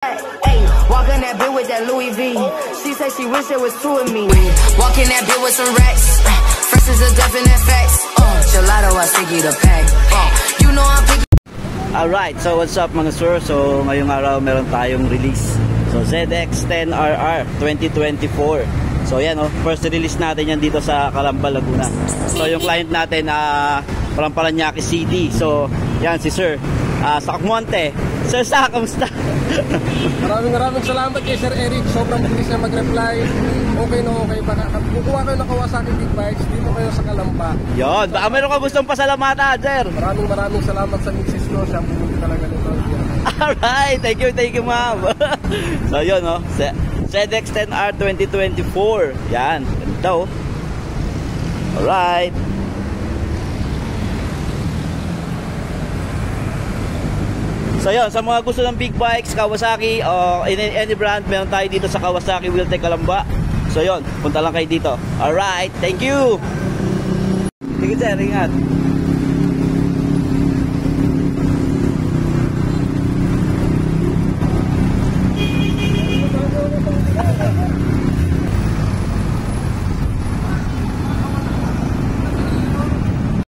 Hey, walking that bit with that Louis V. She said she wish there was two of me. Walking that bit with some racks. Fresh is a definite facts. Gelato, I think you the pack. You know I'm picky. Alright, so what's up mga sir? So ngayong araw meron tayong release. So ZX-10RR 2024. So yan first release natin yan dito sa Calamba, Laguna. So yung client natin parang Paranaque City. So yan si sir sa Akmonte. Sir, kamusta? Maraming salamat kay Sir Eric. Sobrang bilis na mag-reply. Okay na okay. Kukuha kayo na Kawasaki Big Bikes. Dito kayo sa Calamba. Yun, baka meron ka gustong pasalamatan, sir. Maraming salamat sa misis ko. Siya pumunti talaga nito. Alright, thank you ma'am. So yun ZX-10R 2024. Yan, ito. Alright. So yun, sa mga gusto ng big bikes, Kawasaki, any brand, meron tayo dito sa Kawasaki Wheeltech Calamba. So yun, punta lang kayo dito. Alright, thank you. Sige sir, ingat.